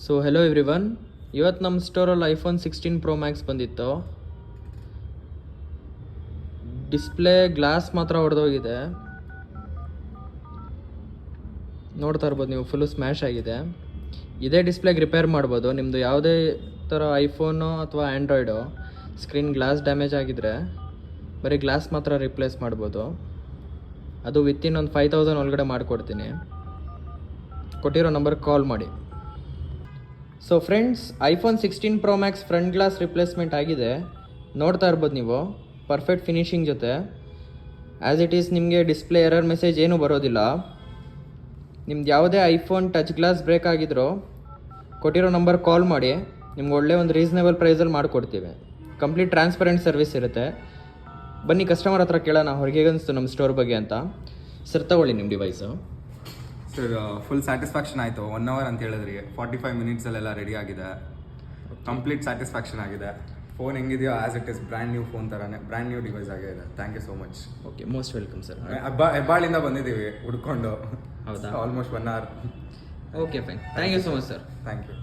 So hello everyone, ಇವತ್ತು ನಮ್ಮ ಸ್ಟೋರಲ್ಲಿ iPhone 16 pro Max ಬಂದಿತ್ತು. ಡಿಸ್ಪ್ಲೇ ಗ್ಲಾಸ್ ಮಾತ್ರ ಹೊಡೆದೋಗಿದೆ, ನೋಡ್ತಾ ಇರ್ಬೋದು ನೀವು. ಫುಲ್ಲು ಸ್ಮ್ಯಾಶ್ ಆಗಿದೆ. ಇದೇ ಡಿಸ್ಪ್ಲೇಗೆ ರಿಪೇರ್ ಮಾಡ್ಬೋದು. ನಿಮ್ಮದು ಯಾವುದೇ ಥರ ಐಫೋನು ಅಥವಾ ಆ್ಯಂಡ್ರಾಯ್ಡು ಸ್ಕ್ರೀನ್ ಗ್ಲಾಸ್ ಡ್ಯಾಮೇಜ್ ಆಗಿದ್ರೆ ಬರೀ ಗ್ಲಾಸ್ ಮಾತ್ರ ರಿಪ್ಲೇಸ್ ಮಾಡ್ಬೋದು. ಅದು ವಿತಿನ್ ಒಂದು 5000 ಒಳಗಡೆ ಮಾಡಿಕೊಡ್ತೀನಿ. ಕೊಟ್ಟಿರೋ ನಂಬರ್ಗೆ ಕಾಲ್ ಮಾಡಿ. So friends, iPhone 16 pro Max front glass replacement ಆಗಿದೆ. ನೋಡ್ತಾ ಇರ್ಬೋದು ನೀವು, ಪರ್ಫೆಕ್ಟ್ ಫಿನಿಶಿಂಗ್ ಜೊತೆ. ಆ್ಯಸ್ ಇಟ್ ಈಸ್ ನಿಮಗೆ ಡಿಸ್ಪ್ಲೇ ಎರರ್ ಮೆಸೇಜ್ ಏನೂ ಬರೋದಿಲ್ಲ. ನಿಮ್ದು ಯಾವುದೇ ಐಫೋನ್ ಟಚ್ ಗ್ಲಾಸ್ ಬ್ರೇಕ್ ಆಗಿದ್ರೂ ಕೊಟ್ಟಿರೋ ನಂಬರ್ ಕಾಲ್ ಮಾಡಿ, ನಿಮ್ಗೆ ಒಳ್ಳೆ ಒಂದು ರೀಸನೇಬಲ್ ಪ್ರೈಸಲ್ಲಿ ಮಾಡಿಕೊಡ್ತೀವಿ. ಕಂಪ್ಲೀಟ್ ಟ್ರಾನ್ಸ್ಪರೆಂಟ್ ಸರ್ವಿಸ್ ಇರುತ್ತೆ. ಬನ್ನಿ ಕಸ್ಟಮರ್ ಹತ್ರ ಕೇಳೋಣ ಅವ್ರಿಗೆ ಅನಿಸ್ತು ನಮ್ಮ ಸ್ಟೋರ್ ಬಗ್ಗೆ ಅಂತ. ಸರ್ ತಗೊಳ್ಳಿ ನಿಮ್ಮ ಡಿವೈಸು. ಸರ್ ಫುಲ್ ಸ್ಯಾಟಿಸ್ಫ್ಯಾಕ್ಷನ್ ಆಯಿತು. 1 hour ಅಂತ ಹೇಳಿದ್ರಿ, 45 ಮಿನಿಟ್ಸಲ್ಲೆಲ್ಲ ರೆಡಿ ಆಗಿದೆ. ಕಂಪ್ಲೀಟ್ ಸ್ಯಾಟಿಸ್ಫ್ಯಾಕ್ಷನ್ ಆಗಿದೆ. ಫೋನ್ ಹೆಂಗಿದೆಯೋ as it is brand new phone ಥರನೇ, ಬ್ರ್ಯಾಂಡ್ ನ್ಯೂ ಡಿವೈಸ್ ಆಗಿದೆ. Thank you so much. Okay, most welcome sir. ಹೆಬ್ಬಾಳಿಂದ ಬಂದಿದ್ದೀವಿ ಹುಡ್ಕೊಂಡು. ಹೌದಾ? Almost 1 hour. Okay fine, thank you so much sir. Thank you.